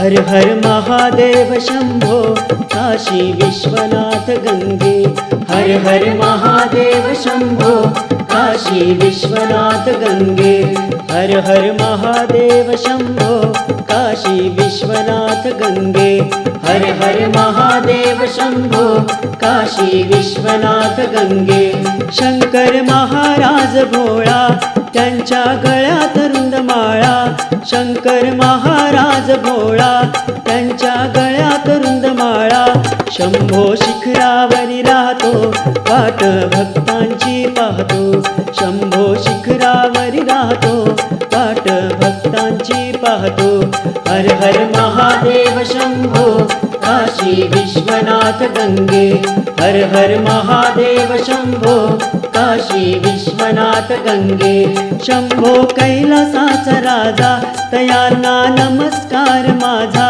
हर हर महादेव शंभो काशी विश्वनाथ गंगे। हर हर महादेव शंभो काशी विश्वनाथ गंगे। हर हर महादेव शंभो काशी विश्वनाथ गंगे। हर हर महादेव शंभो काशी विश्वनाथ गंगे। शंकर महाराज भोळा त्यांच्या गळ्यात रुंदमाळा। शंकर महाराज भोळा त्यांच्या गळ्यात रुंदमाळा। शंभो शिखरावरी राहतो वाट भक्तांची पाहतो। शंभो शिखरावरी राहतो वाट भक्तांची पाहतो। हर हर महादेव शंभो काशी विश्वनाथ गंगे। हर हर महादेव शंभो काशी विश्वनाथ गंगे। शंभो कैलासाचा राजा तयांना नमस्कार माझा।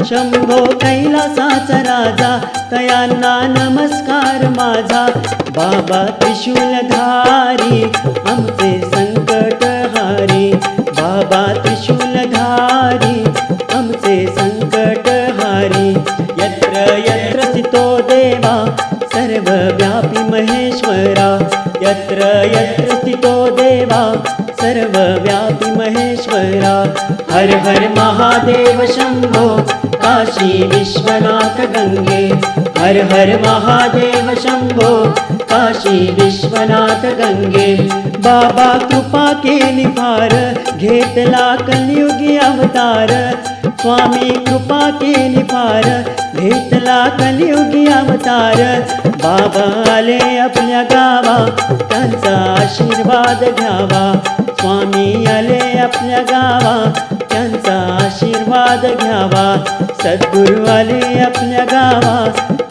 शंभो कैलासाचा राजा तयांना नमस्कार माझा। बाबा त्रिशूलधारी आमचे संकटहारी। बाबा त्रिशूलधारी आमचे संकटहारी। यत्र यत्र स्थितो देवा सर्वव्यापी महेश्वरा। यत्र यत्र स्थितो देवा सर्वव्यापी महेश्वरा। हर हर महादेव शंभो काशी विश्वनाथ गंगे। हर हर महादेव शंभो काशी विश्वनाथ गंगे। बाबा कृपा केली फार घेतला कलियुगी अवतार। स्वामी कृपा केली फार घेतला कलियुगी अवतार। बाबा आले आपल्या गावा त्यांचा आशीर्वाद घ्यावा। स्वामी आले आपल्या गावा त्यांचा आशीर्वाद घ्यावा। सद्गुरु आले आपल्या गावा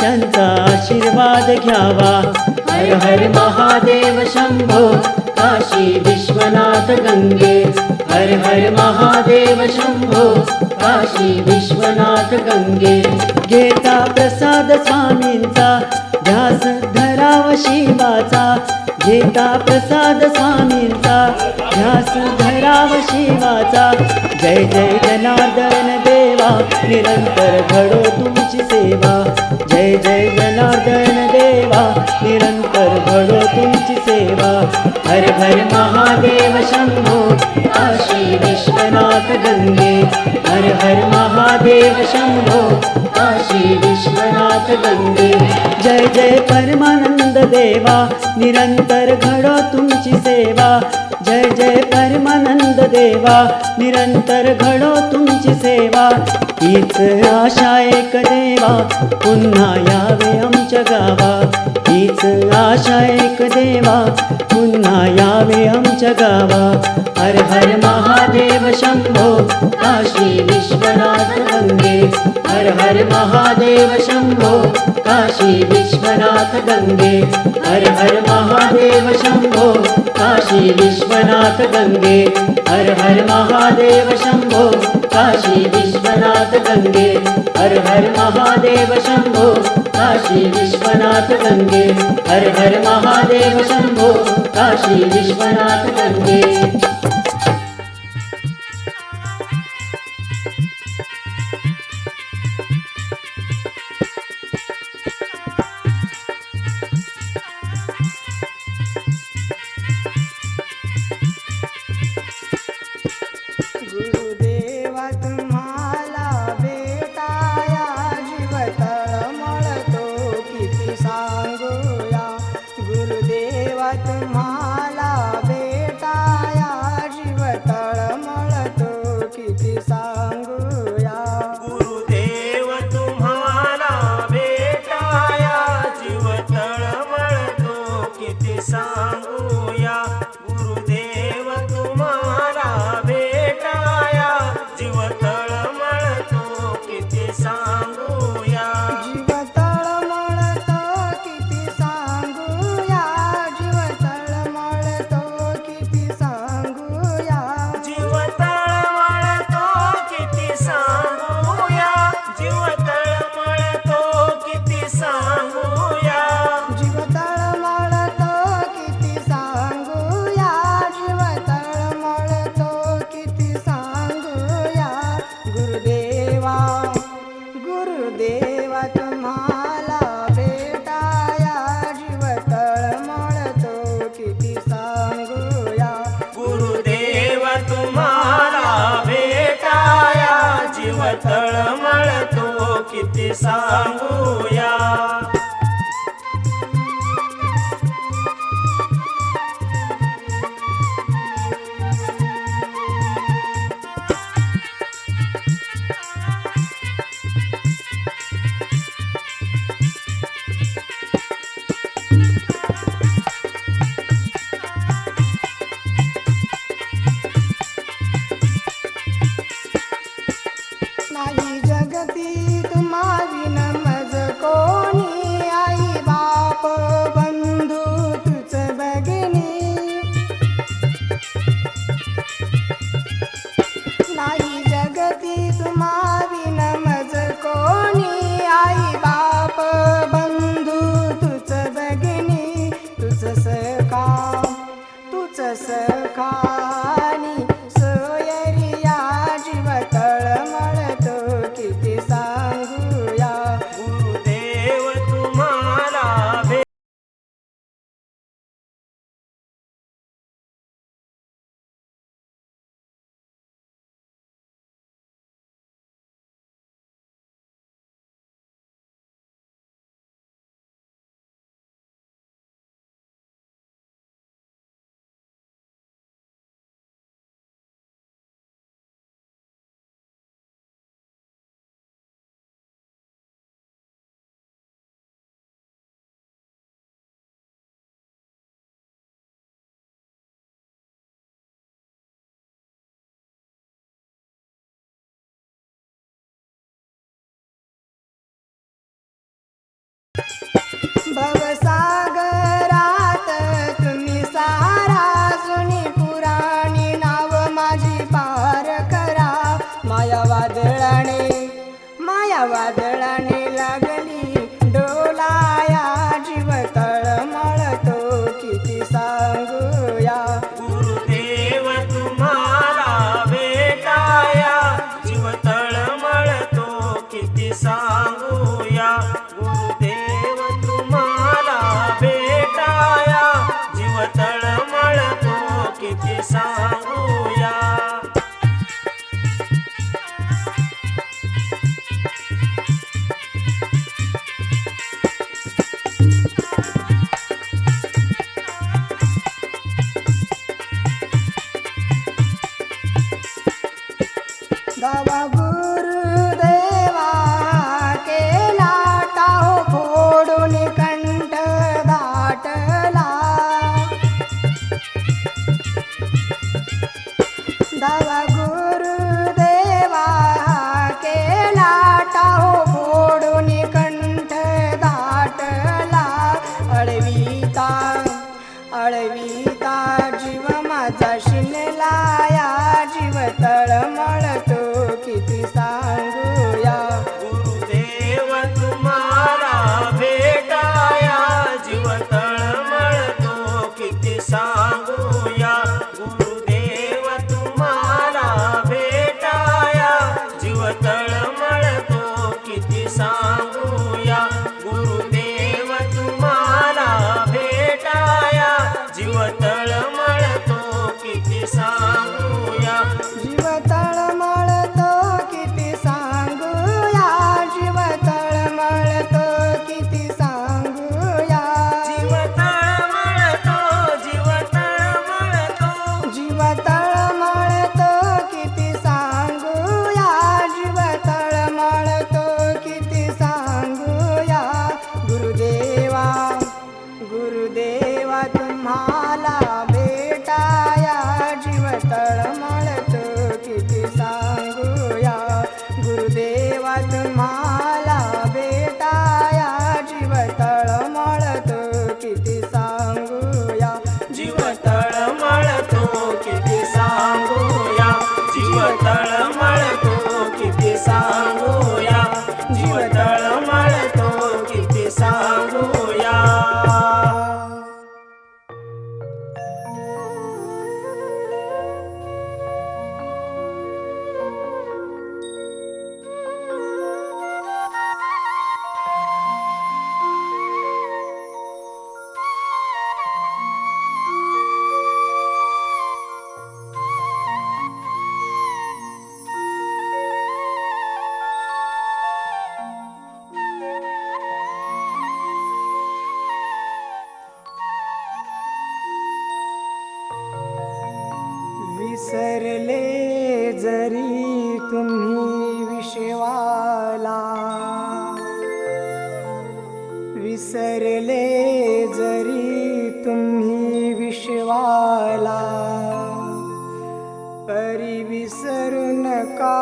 त्यांचा आशीर्वाद घ्यावा। हर हर महादेव शंभो काशी विश्वनाथ गंगे। हर हर महादेव शंभो काशी विश्वनाथ गंगे। घेता प्रसाद स्वामींचा ध्यास धराव शिवाचा। घेता प्रसाद स्वामींचा ध्यास धराव शिवाचा। जय जय जनार्दन देवा निरंतर घडो तुमची सेवा। जय जय जनार्दन देवा निरंतर घडो तुमची सेवा। हर हर महादेव शंभो काशी विश्वनाथ गंगे। हर हर महादेव शंभो काशी विश्वनाथ गंगे। जय जय परमानंद देवा निरंतर घडो तुमची सेवा। जय जय परमानंद देवा निरंतर घडो तुमची सेवा। हीच आशा एक देवा पुन्हा यावे आमच्या गावा। हीच आशा एक देवा पुन्हा यावे आमच्या गावा। हर हर महादेव शंभो काशी विश्वनाथ गंगे। हर हर महादेव शंभो काशी विश्वनाथ गंगे। हर हर महादेव शंभो काशी विश्वनाथ गंगे। हर हर महादेव शंभो काशी विश्वनाथ गंगे। हर हर महादेव शंभो काशी विश्वनाथ गंगे। हर हर महादेव शंभो काशी विश्वनाथ गंगे। गुरुदेवा तुम्हाला भेटाया जीव तळमळतो किती सांगूया। गुरुदेवा तुम्हाला भेटाया जीव तळमळतो किती सांगूया। गुरुदेव तुम्हाला भेटाया जीव तळमळतो किती सांगूया। गुरुदेव तुम्हाला भेटाया जीव तळमळतो किती सांगूया। जीव तळमळतो किती सांगूया। जीव तळमळतो किती सांगूया। जीव तळमळतो किती सांगूया। जीव तळमळतो किती सांगूया। जीव तळमळतो किती सांगूया। जीव तळमळतो किती सांगूया। गुरुदेवा तळमळतो किती सांगूया. नाही जगती तुम्हा विन मज कोणी, आई बाप बंधू तुझ भगिनी. नाही जगती तुम्हा विन मज कोणी, आई बाप बंधू तुझ भगिनी. तुझ सखानी सोयरिया जीव तळमळतो किती सांगूया. गुरुदेव तुम्हाला भवसागरात तुम्ही सारा, जुनी पुराणी नाव माझी पार करा. माया वादळाने लागली डोलाया, जीव तळमळतो किती सांगूया. गुरुदेव तुम्हाला भेटाया, जीव तळमळतो किती सांगूया. गुरुदेव तुम्हाला भेटाया, जीव तळमळतो किती सांगूया. दावा गुरुदेवा केला टाहो फोडून कंठ दाटला. दावा गुरुदेवा केला टाहो फोडून कंठ दाटला. अळविता जीव माझा शिनलाया, जीव तळमळतो किती सा विश्वाला विसरले जरी तुम्ही विश्वाला परी विसरू नका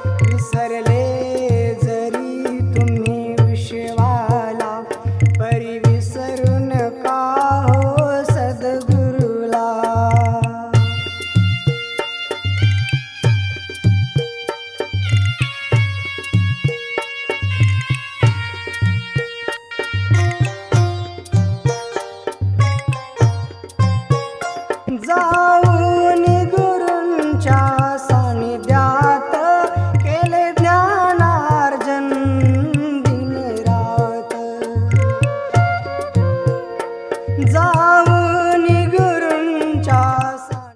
विसरले जरी तुम्ही विश्वाला परी विसरू नका हो सद्गुरुला जाऊन गुरूंच्या सानिध्यात केले ज्ञानार्जन दिन रात जाऊन